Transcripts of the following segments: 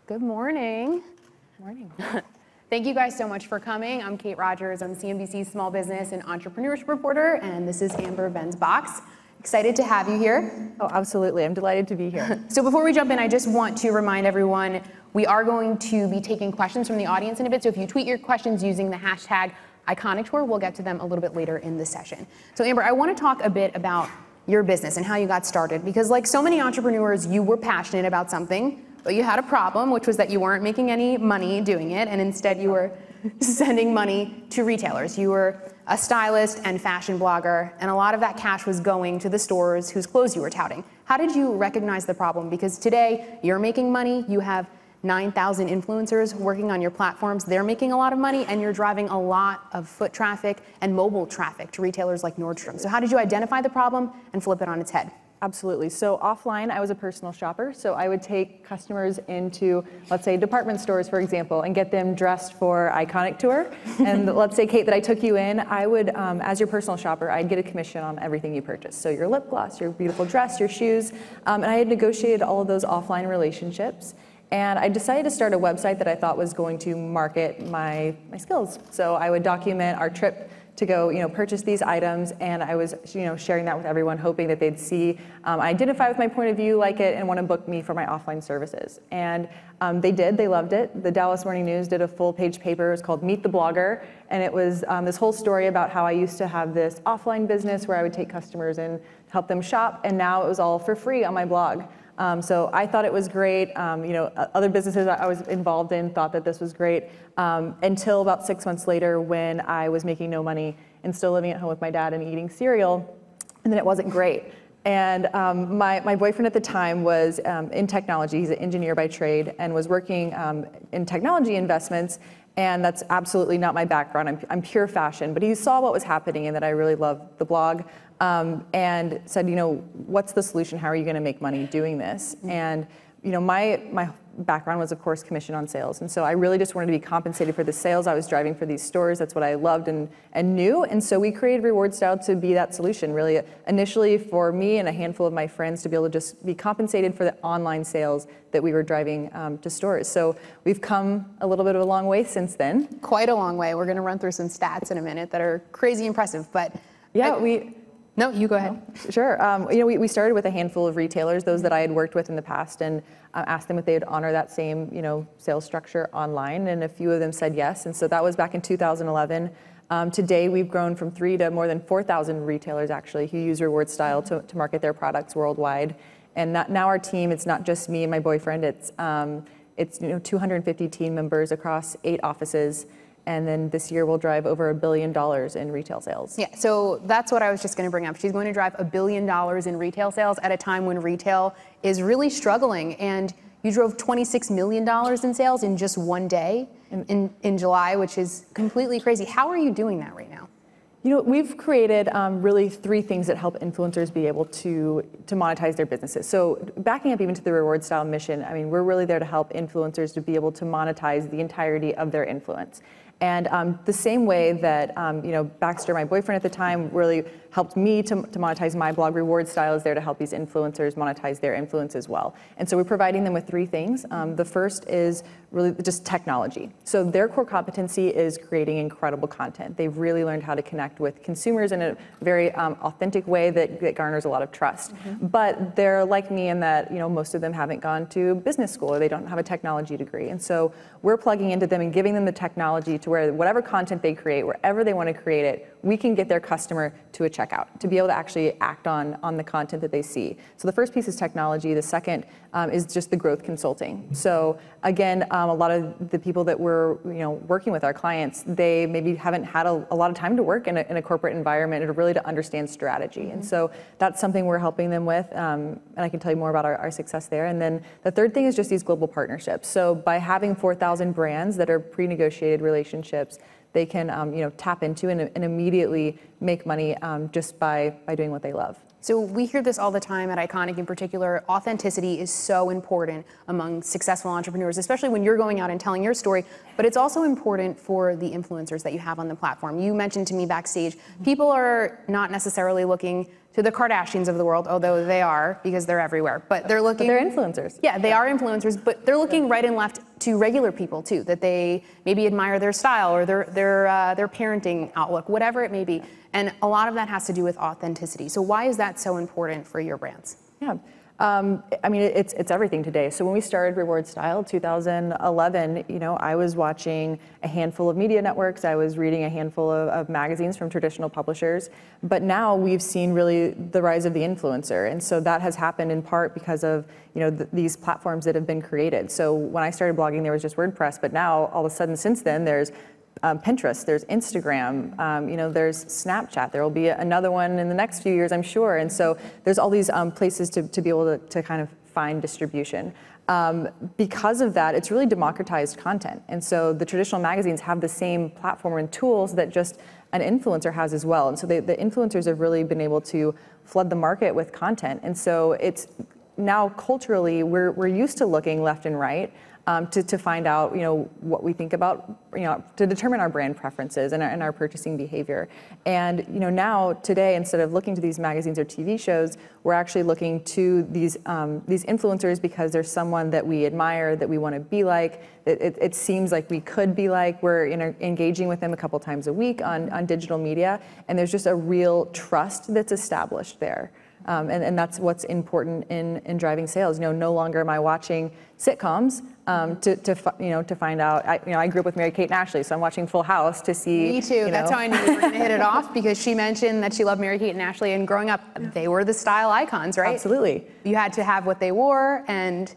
Good morning. Morning. Thank you guys so much for coming. I'm Kate Rogers. I'm CNBC's small business and entrepreneurship reporter, and this is Amber Venz Box. Excited to have you here. Oh, absolutely. I'm delighted to be here. So before we jump in, I just want to remind everyone we are going to be taking questions from the audience in a bit. So if you tweet your questions using the hashtag iConic tour, we'll get to them a little bit later in the session. So Amber, I want to talk a bit about your business and how you got started, because like so many entrepreneurs, you were passionate about something, but you had a problem, which was that you weren't making any money doing it, and instead you were sending money to retailers. You were a stylist and fashion blogger, and a lot of that cash was going to the stores whose clothes you were touting. How did you recognize the problem? Because today you're making money, you have 9,000 influencers working on your platforms, they're making a lot of money, and you're driving a lot of foot traffic and mobile traffic to retailers like Nordstrom. So how did you identify the problem and flip it on its head? Absolutely. So offline, I was a personal shopper. So I would take customers into, let's say, department stores, for example, and get them dressed for iConic tour. And let's say, Kate, that I took you in, I would, as your personal shopper, I'd get a commission on everything you purchased. So your lip gloss, your beautiful dress, your shoes. And I had negotiated all of those offline relationships. And I decided to start a website that I thought was going to market my skills. So I would document our trip to go, purchase these items, and I was, sharing that with everyone, hoping that they'd see, identify with my point of view, like it, and want to book me for my offline services. And they did, they loved it. The Dallas Morning News did a full-page paper. It was called Meet the Blogger, and it was this whole story about how I used to have this offline business where I would take customers and help them shop, and now it was all for free on my blog. So I thought it was great. Other businesses I was involved in thought that this was great, until about 6 months later when I was making no money and still living at home with my dad and eating cereal, and then it wasn't great. And my boyfriend at the time was in technology. He's an engineer by trade and was working in technology investments. And that's absolutely not my background. I'm pure fashion. But he saw what was happening and that I really loved the blog, and said, what's the solution? How are you going to make money doing this? And my background was, of course, commission on sales. And so I really just wanted to be compensated for the sales I was driving for these stores. That's what I loved and knew. And so we created rewardStyle to be that solution, really, initially for me and a handful of my friends to be able to just be compensated for the online sales that we were driving to stores. So we've come a little bit of a long way since then. Quite a long way. We're going to run through some stats in a minute that are crazy impressive. But yeah, No, you go ahead. Sure. We started with a handful of retailers, those that I had worked with in the past, and asked them if they would honor that same, sales structure online, and a few of them said yes. And so that was back in 2011. Today, we've grown from 3 to more than 4,000 retailers actually who use rewardStyle to market their products worldwide. And now our team, it's not just me and my boyfriend. It's 250 team members across 8 offices. And then this year we'll drive over $1 billion in retail sales. Yeah, so that's what I was just going to bring up. She's going to drive $1 billion in retail sales at a time when retail is really struggling. And you drove $26 million in sales in just one day in July, which is completely crazy. How are you doing that right now? We've created really 3 things that help influencers be able to monetize their businesses. So backing up even to the rewardStyle mission, we're really there to help influencers to be able to monetize the entirety of their influence. And the same way that Baxter, my boyfriend at the time, really helped me to monetize my blog, rewardStyle is there to help these influencers monetize their influence as well. And so we're providing them with 3 things. The first is really just technology. So their core competency is creating incredible content. They've really learned how to connect with consumers in a very authentic way that garners a lot of trust. Mm-hmm. But they're like me in that most of them haven't gone to business school or they don't have a technology degree. And so we're plugging into them and giving them the technology to where whatever content they create, wherever they want to create it, we can get their customer to a checkout, to be able to actually act on the content that they see. So the first piece is technology. The second is just the growth consulting. So again, a lot of the people that we're working with, our clients, they maybe haven't had a lot of time to work in a corporate environment or really to understand strategy. Mm-hmm. And so that's something we're helping them with. And I can tell you more about our success there. And then the third thing is just these global partnerships. So by having 4,000 brands that are pre-negotiated relationships, they can tap into and immediately make money just by doing what they love. So we hear this all the time at iConic in particular. Authenticity is so important among successful entrepreneurs, especially when you're going out and telling your story, but it's also important for the influencers that you have on the platform. You mentioned to me backstage, people are not necessarily looking to the Kardashians of the world, although they are, because they're everywhere. But they're looking. But they're influencers. Yeah, they are influencers, but they're looking right and left to regular people too, that they maybe admire their style or their parenting outlook, whatever it may be. And a lot of that has to do with authenticity. So why is that so important for your brands? Yeah. I mean, it's everything today. So when we started rewardStyle, 2011, I was watching a handful of media networks. I was reading a handful of magazines from traditional publishers. But now we've seen really the rise of the influencer. And so that has happened in part because of, these platforms that have been created. So when I started blogging, there was just WordPress. But now, all of a sudden, since then, there's Pinterest, there's Instagram, there's Snapchat. There will be another one in the next few years, I'm sure. And so there's all these places to be able to kind of find distribution. Because of that, it's really democratized content. And so the traditional magazines have the same platform and tools that just an influencer has as well. And so the influencers have really been able to flood the market with content. And so it's now culturally, we're used to looking left and right. To find out, what we think about, to determine our brand preferences and our purchasing behavior. And, now today, instead of looking to these magazines or TV shows, we're actually looking to these influencers because there's someone that we admire, that we want to be like. It seems like we could be like. We're engaging with them a couple times a week on digital media, and there's just a real trust that's established there. And that's what's important in driving sales. No longer am I watching sitcoms to find out. I grew up with Mary-Kate and Ashley, so I'm watching Full House to see. Me too. That's how I knew you were going to hit it off, because she mentioned that she loved Mary-Kate and Ashley, and growing up, they were the style icons, right? Absolutely. You had to have what they wore, and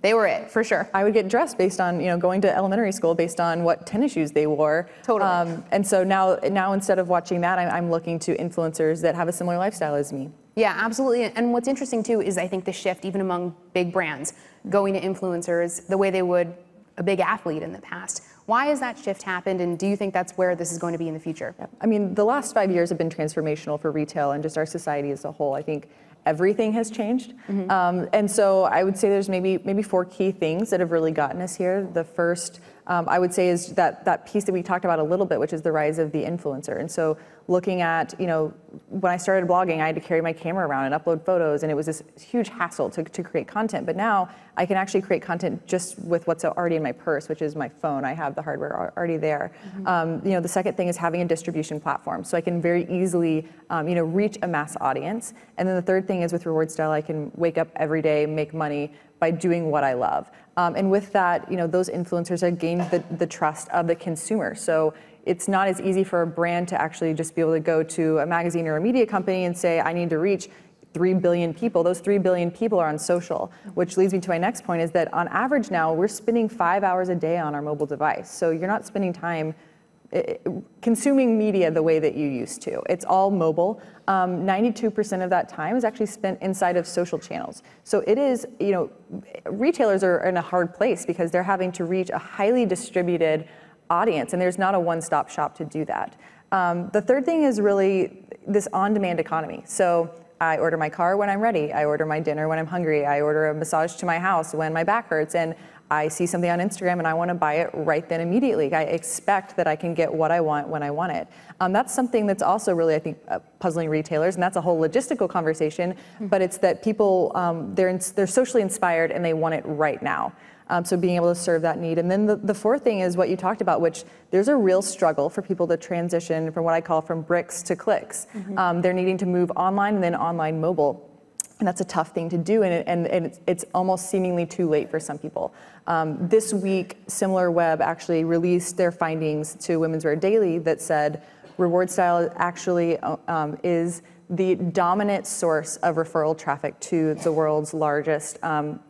they were it for sure. I would get dressed based on going to elementary school based on what tennis shoes they wore. Totally. And so now instead of watching that, I'm looking to influencers that have a similar lifestyle as me. Yeah, absolutely. And what's interesting too is I think the shift even among big brands going to influencers the way they would a big athlete in the past. Why has that shift happened, and do you think that's where this is going to be in the future? I mean, the last 5 years have been transformational for retail and just our society as a whole. I think everything has changed. Mm-hmm. And so I would say there's maybe 4 key things that have really gotten us here. The first, I would say, is that piece that we talked about a little bit, which is the rise of the influencer. And so looking at, when I started blogging, I had to carry my camera around and upload photos, and it was this huge hassle to create content. But now I can actually create content just with what's already in my purse, which is my phone. I have the hardware already there. Mm-hmm. The second thing is having a distribution platform, so I can very easily, reach a mass audience. And then the third thing is with rewardStyle, I can wake up every day, make money by doing what I love. And with that, those influencers have gained the trust of the consumer. So it's not as easy for a brand to actually just be able to go to a magazine or a media company and say, I need to reach 3 billion people. Those 3 billion people are on social, which leads me to my next point, is that on average now, we're spending 5 hours a day on our mobile device. So you're not spending time consuming media the way that you used to. It's all mobile. 92% of that time is actually spent inside of social channels. So it is, retailers are in a hard place because they're having to reach a highly distributed audience, and there's not a one-stop shop to do that. The third thing is really this on-demand economy. So I order my car when I'm ready. I order my dinner when I'm hungry. I order a massage to my house when my back hurts. And I see something on Instagram and I want to buy it right then immediately. I expect that I can get what I want when I want it. That's something that's also really, I think, puzzling retailers, and that's a whole logistical conversation, but it's that people, they're socially inspired and they want it right now. So being able to serve that need. And then the fourth thing is what you talked about, which there's a real struggle for people to transition from what I call from bricks to clicks. Mm-hmm. They're needing to move online and then online mobile. And that's a tough thing to do, and it's almost seemingly too late for some people. This week, SimilarWeb actually released their findings to Women's Wear Daily that said rewardStyle actually is the dominant source of referral traffic to the world's largest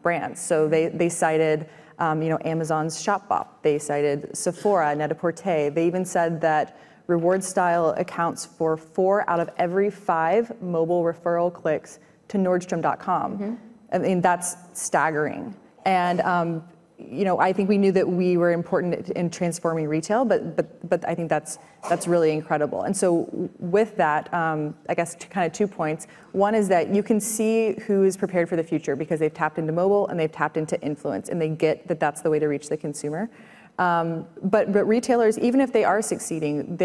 brands. So they cited Amazon's Shopbop, they cited Sephora, Net-a-Porter. They even said that rewardStyle accounts for 4 out of every 5 mobile referral clicks to Nordstrom.com. Mm-hmm. I mean, that's staggering. And I think we knew that we were important in transforming retail, but I think that's really incredible. And so with that, I guess kind of 2 points. One is that you can see who is prepared for the future because they've tapped into mobile and they've tapped into influence, and they get that that's the way to reach the consumer. But retailers, even if they are succeeding,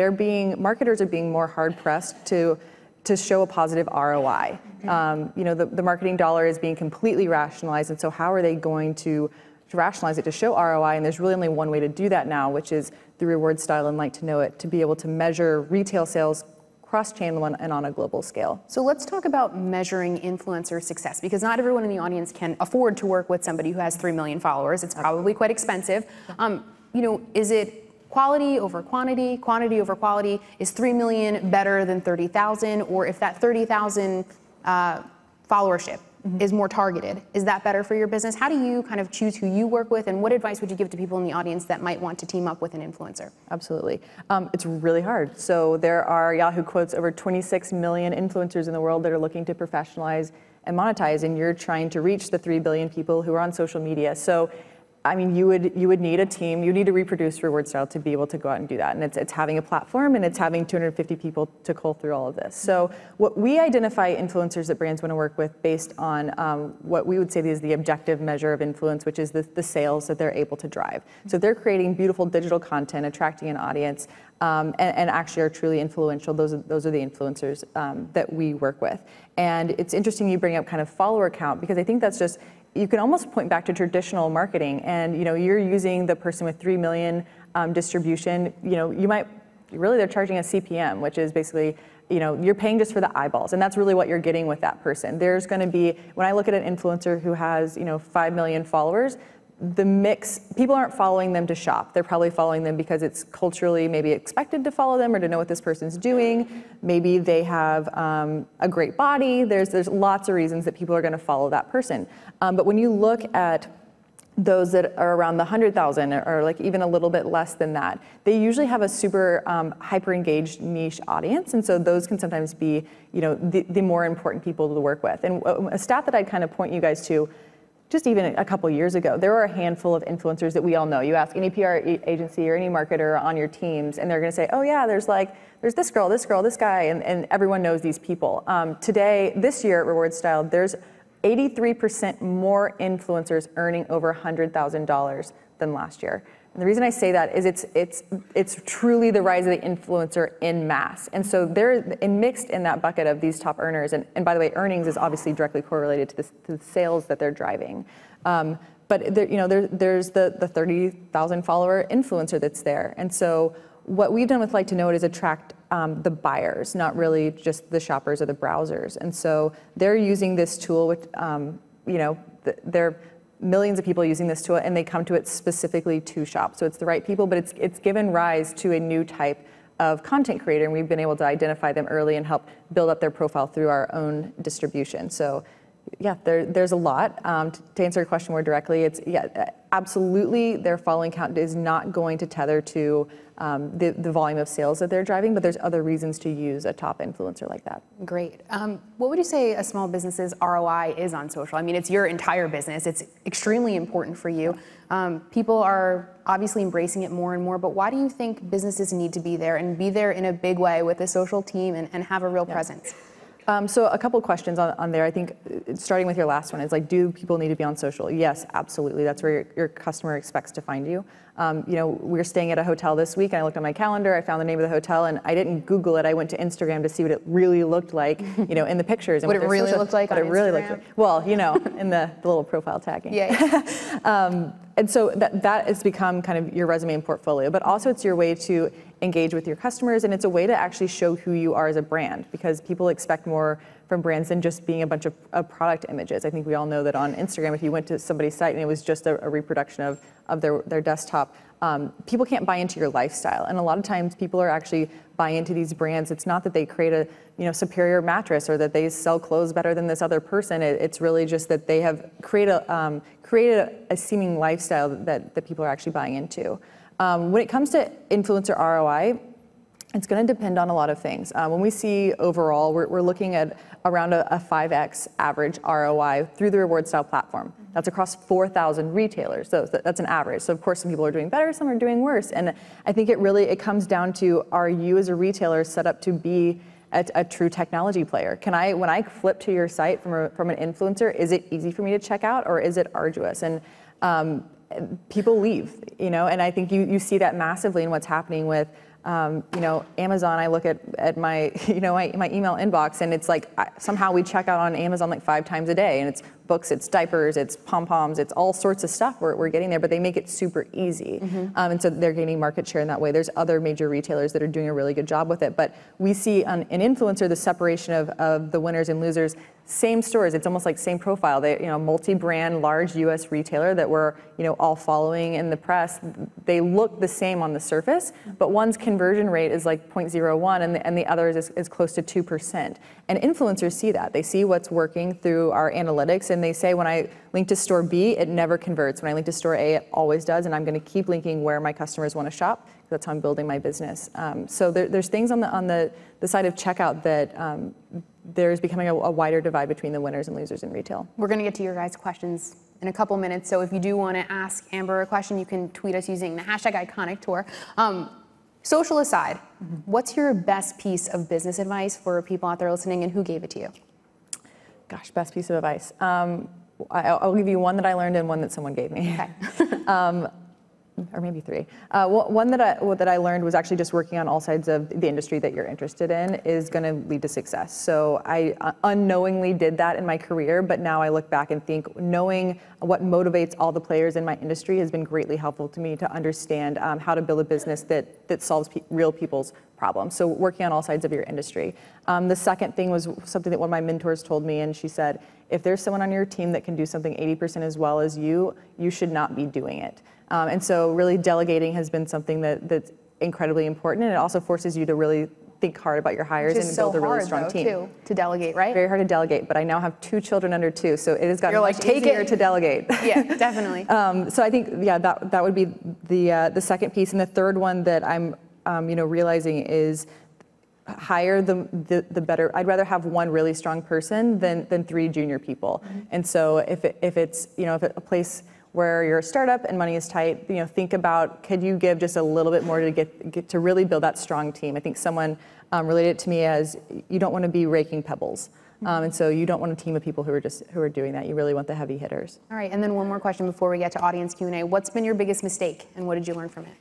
marketers are being more hard pressed to to show a positive ROI. You know, the marketing dollar is being completely rationalized, and so how are they going to rationalize it to show ROI? And there's really only one way to do that now, which is through rewardStyle and LIKEtoKNOW.it, to be able to measure retail sales cross-channel and on a global scale. So let's talk about measuring influencer success, because not everyone in the audience can afford to work with somebody who has 3 million followers. It's probably quite expensive. You know, is it quality over quantity, quantity over quality? Is 3 million better than 30,000? Or if that 30,000 followership is more targeted, is that better for your business? How do you kind of choose who you work with, and what advice would you give to people in the audience that might want to team up with an influencer? Absolutely. It's really hard. So there are, Yahoo quotes, over 26 million influencers in the world that are looking to professionalize and monetize, and you're trying to reach the 3 billion people who are on social media. So I mean, you would need a team. You need to reproduce rewardStyle to be able to go out and do that. And it's having a platform, and it's having 250 people to cull through all of this. So what we identify influencers that brands want to work with based on what we would say is the objective measure of influence, which is the sales that they're able to drive. So they're creating beautiful digital content, attracting an audience, and actually are truly influential. Those are the influencers that we work with. And it's interesting you bring up kind of follower count, because I think that's just, you can almost point back to traditional marketing, and you know, you're using the person with 3 million distribution. You know, you might really, they're charging a CPM, which is basically, you know, you're paying just for the eyeballs, and that's really what you're getting with that person. There's going to be, when I look at an influencer who has, you know, 5 million followers, the mix, people aren't following them to shop. They're probably following them because it's culturally maybe expected to follow them, or to know what this person's doing. Maybe they have a great body. There's lots of reasons that people are going to follow that person. But when you look at those that are around the 100,000, or like even a little bit less than that, they usually have a super hyper engaged niche audience, and so those can sometimes be, you know, the more important people to work with. And a stat that I'd kind of point you guys to, just even a couple years ago, there were a handful of influencers that we all know. You ask any PR agency or any marketer on your teams, and they're going to say, oh yeah, there's this girl, this guy, and everyone knows these people. Today, this year at rewardStyle, there's 83% more influencers earning over $100,000 than last year. And the reason I say that is it's truly the rise of the influencer in mass. And so they're mixed in that bucket of these top earners. And by the way, earnings is obviously directly correlated to the sales that they're driving. But there, you know, there's the 30,000 follower influencer that's there. And so what we've done with LIKEtoKNOW.it is attract the buyers, not really just the shoppers or the browsers. And so they're using this tool with, you know, they're millions of people using this tool, and they come to it specifically to shop. So it's the right people, but it's given rise to a new type of content creator, and we've been able to identify them early and help build up their profile through our own distribution. So yeah, there's a lot. To answer your question more directly, it's, yeah, absolutely their following count is not going to tether to the volume of sales that they're driving, but there's other reasons to use a top influencer like that. Great. What would you say a small business's ROI is on social? I mean, it's your entire business. It's extremely important for you. People are obviously embracing it more and more, but why do you think businesses need to be there, and be there in a big way with a social team, and have a real presence? So a couple questions on there. I think starting with your last one is like, do people need to be on social? Yes, absolutely. That's where your customer expects to find you. You know, we were staying at a hotel this week, and I looked on my calendar, I found the name of the hotel, and I didn't Google it. I went to Instagram to see what it really looked like, you know, in the pictures. And what it really looked like on Instagram? What it really looked like. Well, you know, in the little profile tagging. Yeah. And so that has become kind of your resume and portfolio, but also it's your way to engage with your customers, and it's a way to actually show who you are as a brand, because people expect more from brands than just being a bunch of product images. I think we all know that on Instagram, if you went to somebody's site and it was just a reproduction of their desktop, people can't buy into your lifestyle. And a lot of times people are actually buying into these brands. It's not that they create a, you know, superior mattress, or that they sell clothes better than this other person. It's really just that they have created a seeming lifestyle that people are actually buying into. When it comes to influencer ROI, it's going to depend on a lot of things. When we see overall, we're looking at around a 5x average ROI through the rewardStyle platform. That's across 4,000 retailers. So that's an average. So of course, some people are doing better, some are doing worse. And I think it comes down to, are you as a retailer set up to be a true technology player? When I flip to your site from an influencer, is it easy for me to check out, or is it arduous? And people leave, you know, and I think you see that massively in what's happening with Amazon, I look at my, my email inbox, and it's like somehow we check out on Amazon like 5 times a day, and it's books, it's diapers, it's pom-poms, it's all sorts of stuff we're getting there, but they make it super easy. And so they're gaining market share in that way. There's other major retailers that are doing a really good job with it, but we see on an influencer the separation of the winners and losers. Same stores, it's almost like same profile. They, multi-brand, large U.S. retailer that we're, all following in the press. They look the same on the surface, but one's conversion rate is like 0.01, and the other is close to 2%. And influencers see that. They see what's working through our analytics, and they say, when I link to store B, it never converts. When I link to store A, it always does, and I'm going to keep linking where my customers want to shop. That's how I'm building my business. So there's things on the side of checkout that there's becoming a wider divide between the winners and losers in retail. We're going to get to your guys' questions in a couple minutes, so if you do want to ask Amber a question, you can tweet us using the hashtag #IconicTour. Social aside, what's your best piece of business advice for people out there listening, and who gave it to you? Gosh, best piece of advice. I'll give you one that I learned and one that someone gave me. Okay. Or maybe 3. One that I learned was actually just working on all sides of the industry that you're interested in is going to lead to success. So I unknowingly did that in my career, but now I look back and think knowing what motivates all the players in my industry has been greatly helpful to me to understand how to build a business that solves real people's problems. So working on all sides of your industry. The second thing was something that one of my mentors told me, and she said, if there's someone on your team that can do something 80% as well as you should not be doing it. And so really delegating has been something that's incredibly important, and it also forces you to really think hard about your hires and build a really strong team. Too, to delegate, right? Very hard to delegate, but I now have 2 children under 2, so it has gotten much easier to delegate. Yeah, definitely. So I think, that would be the second piece, and the third one that I'm realizing is hire the better. I'd rather have one really strong person than 3 junior people. And so if it's if a place where you're a startup and money is tight, think about, could you give just a little bit more to get to really build that strong team? I think someone related it to me as, you don't want to be raking pebbles. And so you don't want a team of people who are doing that. You really want the heavy hitters. All right, and then one more question before we get to audience Q&A. What's been your biggest mistake, and what did you learn from it?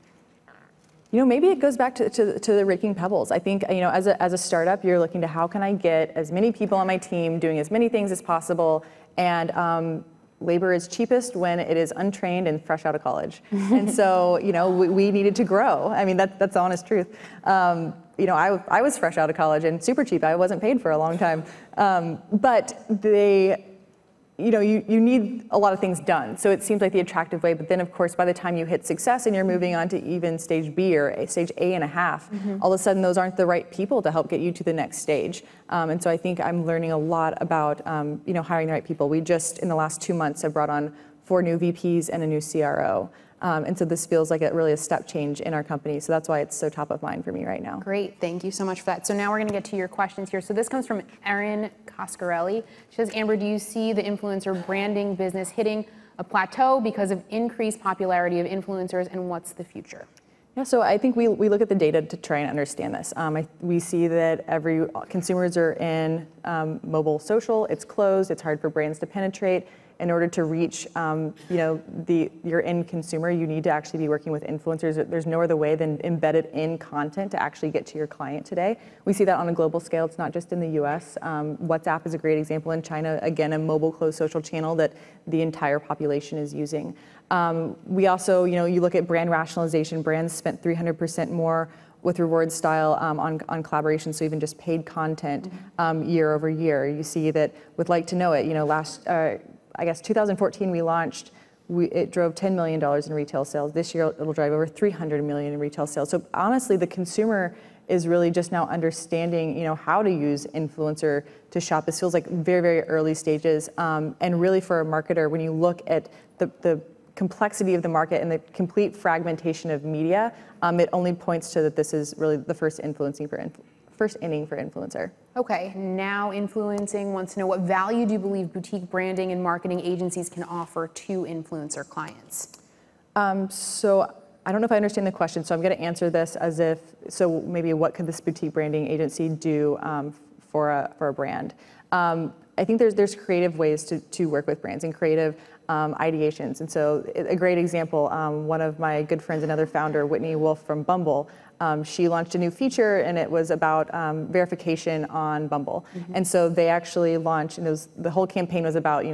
Maybe it goes back to the raking pebbles. I think, as a startup, you're looking to how can I get as many people on my team doing as many things as possible, and labor is cheapest when it is untrained and fresh out of college. And so, we needed to grow. I mean, that's the honest truth. I was fresh out of college and super cheap. I wasn't paid for a long time. But you need a lot of things done. So it seems like the attractive way, but then of course, by the time you hit success and you're moving on to even stage B or stage A.5, all of a sudden those aren't the right people to help get you to the next stage. And so I think I'm learning a lot about, hiring the right people. We just, in the last 2 months, have brought on 4 new VPs and a new CRO. And so this feels like really a step change in our company. So that's why it's so top of mind for me right now. Great, thank you so much for that. So now we're going to get to your questions here. So this comes from Erin Coscarelli. She says, Amber, do you see the influencer branding business hitting a plateau because of increased popularity of influencers, and what's the future? Yeah, so I think we look at the data to try and understand this. We see that consumers are in mobile social, it's closed, it's hard for brands to penetrate. In order to reach your end consumer, you need to actually be working with influencers. There's no other way than embedded in content to actually get to your client today. We see that on a global scale. It's not just in the US. WhatsApp is a great example in China. Again, a mobile closed social channel that the entire population is using. We also, you look at brand rationalization. Brands spent 300% more with rewardStyle on collaboration, so even just paid content year over year. You see that with LIKEtoKNOW.it, I guess 2014 we launched, it drove $10 million in retail sales. This year it'll drive over $300 million in retail sales. So honestly, the consumer is really just now understanding, how to use influencer to shop. This feels like very, very early stages. And really for a marketer, when you look at the complexity of the market and the complete fragmentation of media, it only points to that this is really the first inning for influencer. Okay, now influencing wants to know, what value do you believe boutique branding and marketing agencies can offer to influencer clients? So I don't know if I understand the question, so I'm going to answer this as if, so maybe what could this boutique branding agency do for a brand? I think there's creative ways to work with brands and creative ideations. And so a great example, one of my good friends, another founder, Whitney Wolf from Bumble, She launched a new feature, and it was about verification on Bumble. And so they actually launched, and the whole campaign was about,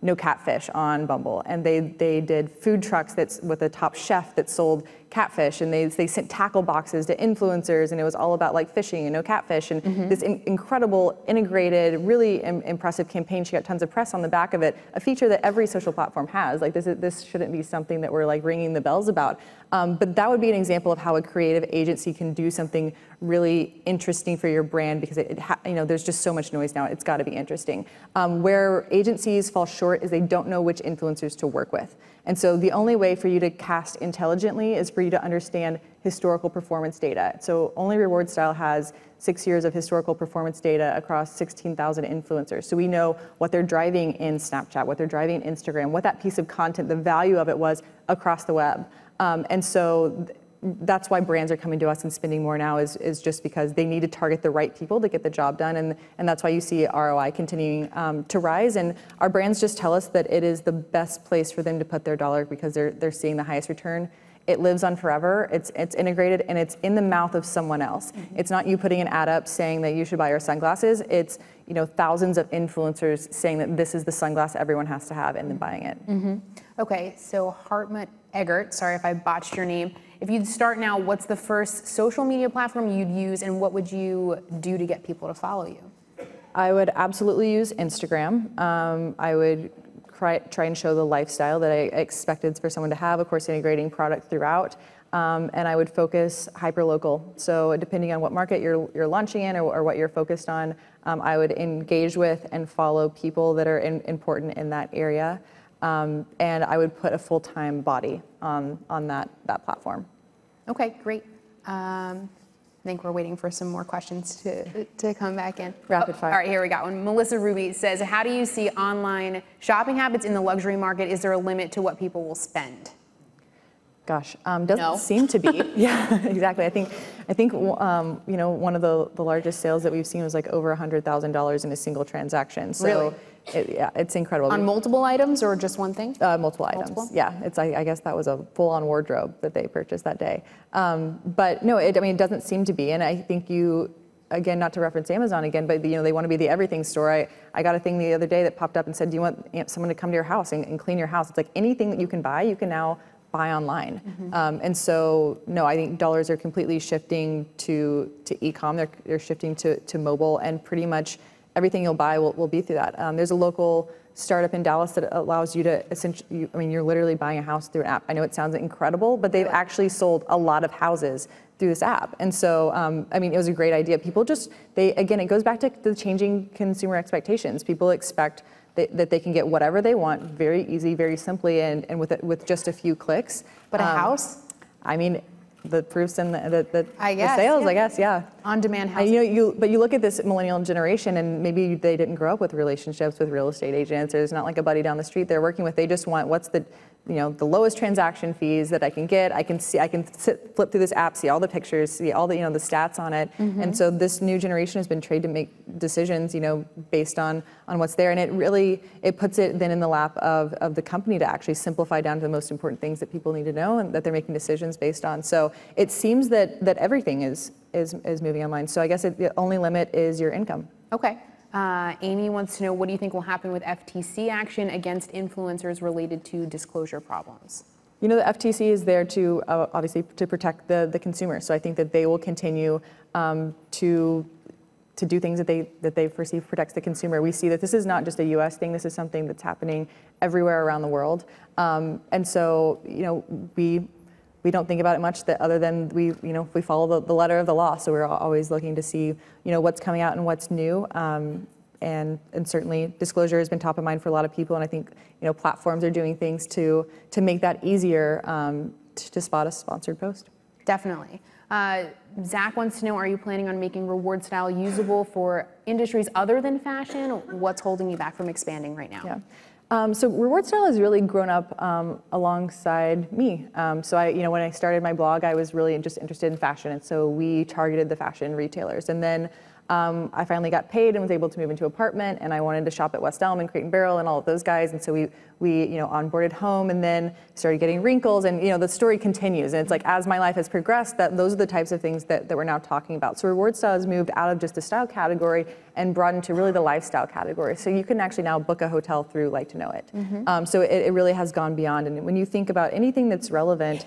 no catfish on Bumble. And they did food trucks with a top chef that sold catfish, and they sent tackle boxes to influencers, and it was all about like fishing and no catfish, and this incredible integrated, really impressive campaign. She got tons of press on the back of it, a feature that every social platform has. Like this shouldn't be something that we're like ringing the bells about. But that would be an example of how a creative agency can do something really interesting for your brand, because there's just so much noise now. It's got to be interesting. Where agencies fall short is they don't know which influencers to work with. And so the only way for you to cast intelligently is for you to understand historical performance data. So only rewardStyle has 6 years of historical performance data across 16,000 influencers. So we know what they're driving in Snapchat, what they're driving in Instagram, what that piece of content, the value of it was across the web. And so that's why brands are coming to us and spending more now, is just because they need to target the right people to get the job done. And that's why you see ROI continuing to rise. And our brands just tell us that it is the best place for them to put their dollar, because they're seeing the highest return. It lives on forever, it's integrated, and it's in the mouth of someone else. It's not you putting an ad up saying that you should buy our sunglasses. It's thousands of influencers saying that this is the sunglass everyone has to have, and then buying it. Okay, so Hartmut Eggert, sorry if I botched your name. If you'd start now, what's the first social media platform you'd use, and what would you do to get people to follow you? I would absolutely use Instagram. I would try and show the lifestyle that I expected for someone to have, of course integrating product throughout. And I would focus hyper-local. So depending on what market you're launching in, or what you're focused on, I would engage with and follow people that are important in that area. And I would put a full-time body on that platform. Okay, great. I think we're waiting for some more questions to come back in. Rapid fire. All right, here we got one. Melissa Ruby says, how do you see online shopping habits in the luxury market? Is there a limit to what people will spend? Gosh, doesn't seem to be. Yeah, exactly. I think one of the largest sales that we've seen was like over $100,000 in a single transaction. So really? It's incredible. On multiple items or just one thing? Multiple items. Yeah, I guess that was a full-on wardrobe that they purchased that day. But no, it doesn't seem to be. And I think again, not to reference Amazon again, but they want to be the everything store. I got a thing the other day that popped up and said, do you want someone to come to your house and clean your house? It's like anything that you can buy, you can now buy online. And so, no, I think dollars are completely shifting to e-com. They're shifting to mobile, and pretty much everything you'll buy will be through that. There's a local startup in Dallas that allows you to essentially, you're literally buying a house through an app. I know it sounds incredible, but they've actually sold a lot of houses through this app. And so, it was a great idea. People again, it goes back to the changing consumer expectations. People expect that they can get whatever they want, very easy, very simply, and with just a few clicks. But a house? The proofs and the sales, I guess, yeah. On-demand house. But you look at this millennial generation, and maybe they didn't grow up with relationships with real estate agents. There's not like a buddy down the street they're working with. They just want what's the lowest transaction fees that I can get. I can flip through this app, see all the pictures, see all the the stats on it. And so this new generation has been trained to make decisions based on what's there, and it puts it then in the lap of the company to actually simplify down to the most important things that people need to know and that they're making decisions based on. So it seems that everything is moving online. So I guess the only limit is your income. Okay. Amy wants to know, what do you think will happen with FTC action against influencers related to disclosure problems? The FTC is there to obviously to protect the consumer. So I think that they will continue to do things that they perceive protects the consumer. We see that this is not just a U.S. thing. This is something that's happening everywhere around the world. And so we don't think about it much other than we follow the letter of the law. So we're always looking to see, what's coming out and what's new. And certainly disclosure has been top of mind for a lot of people. And I think, platforms are doing things to make that easier to spot a sponsored post. Definitely. Zach wants to know, are you planning on making rewardStyle usable for industries other than fashion? What's holding you back from expanding right now? Yeah. So rewardStyle has really grown up alongside me. So when I started my blog, I was really just interested in fashion, and so we targeted the fashion retailers. And then I finally got paid and was able to move into an apartment, and I wanted to shop at West Elm and Crate and Barrel and all of those guys. And so we onboarded home and then started getting wrinkles, and the story continues. And it's like, as my life has progressed, those are the types of things that we're now talking about. So rewardStyle has moved out of just a style category and brought into really the lifestyle category. So you can actually now book a hotel through LIKEtoKNOW.it. So it really has gone beyond. And when you think about anything that's relevant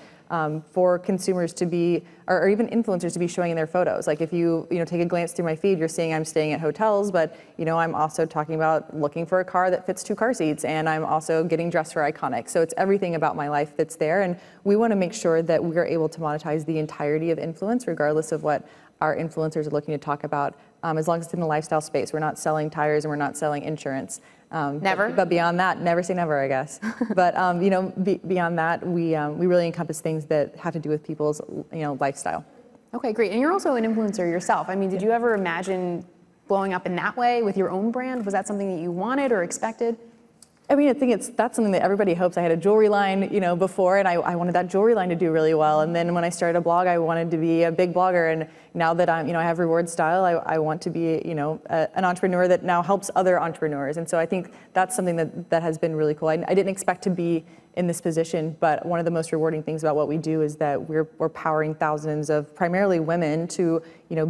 for consumers to be, or even influencers to be showing in their photos. Like if you take a glance through my feed, you're seeing I'm staying at hotels, but I'm also talking about looking for a car that fits 2 car seats, and I'm also getting dressed for iConic. So it's everything about my life that's there, and we want to make sure that we are able to monetize the entirety of influence, regardless of what our influencers are looking to talk about, as long as it's in the lifestyle space. We're not selling tires and we're not selling insurance. Never? But beyond that, never say never, I guess. But beyond that, we really encompass things that have to do with people's lifestyle. Okay, great. And you're also an influencer yourself. I mean, did you ever imagine blowing up in that way with your own brand? Was that something that you wanted or expected? I mean, I think that's something that everybody hopes. I had a jewelry line, before, and I wanted that jewelry line to do really well. And then when I started a blog, I wanted to be a big blogger. And now that I have rewardStyle, I want to be, an entrepreneur that now helps other entrepreneurs. And so I think that's something that has been really cool. I didn't expect to be in this position, but one of the most rewarding things about what we do is that we're powering thousands of primarily women to,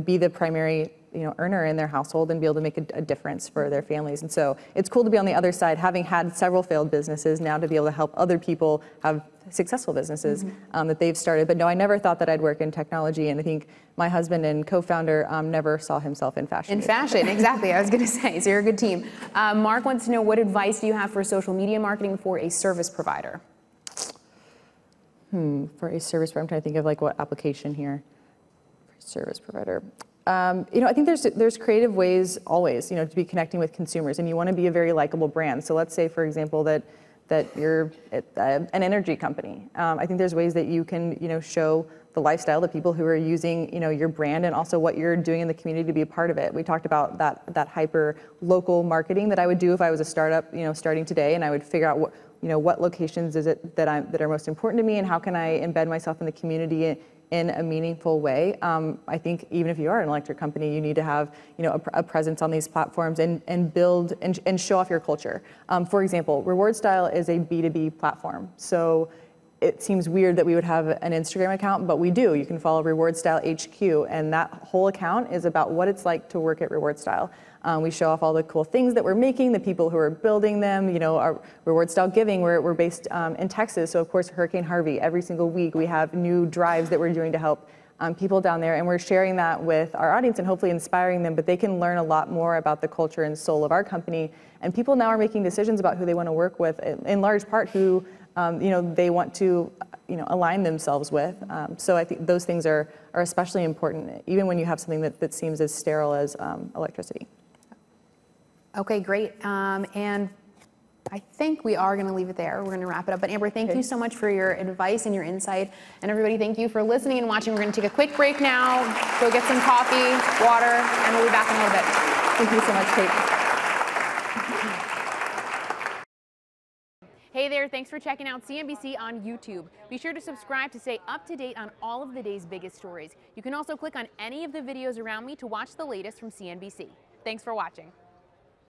be the primary earner in their household and be able to make a difference for their families. And so it's cool to be on the other side, having had several failed businesses, now to be able to help other people have successful businesses that they've started. But no, I never thought that I'd work in technology, and I think my husband and co-founder never saw himself in fashion. In fashion, exactly. I was going to say, so you're a good team. Mark wants to know, what advice do you have for social media marketing for a service provider? For a service provider, I'm trying to think of what application here. For a service provider. I think there's creative ways always, to be connecting with consumers, and you want to be a very likable brand. So let's say, for example, that you're an energy company. I think there's ways that you can, show the lifestyle, the people who are using, your brand, and also what you're doing in the community to be a part of it. We talked about that hyper local marketing that I would do if I was a startup, starting today, and I would figure out what locations is it that are most important to me, and how can I embed myself in the community in a meaningful way. I think even if you are an electric company, you need to have a presence on these platforms and build and show off your culture. For example, rewardStyle is a B2B platform. So it seems weird that we would have an Instagram account, but we do. You can follow rewardStyle HQ, and that whole account is about what it's like to work at rewardStyle. We show off all the cool things that we're making, the people who are building them, our rewardStyle Giving. We're based in Texas, so of course Hurricane Harvey, every single week we have new drives that we're doing to help people down there, and we're sharing that with our audience and hopefully inspiring them, but they can learn a lot more about the culture and soul of our company. And people now are making decisions about who they want to work with, in large part who they want to align themselves with. So I think those things are especially important, even when you have something that seems as sterile as electricity. Okay, great. And I think we are going to leave it there. We're going to wrap it up. But Amber, thank you so much for your advice and your insight. And everybody, thank you for listening and watching. We're going to take a quick break now, go get some coffee, water, and we'll be back in a little bit. Thank you so much, Kate. Hey there, thanks for checking out CNBC on YouTube. Be sure to subscribe to stay up to date on all of the day's biggest stories. You can also click on any of the videos around me to watch the latest from CNBC. Thanks for watching.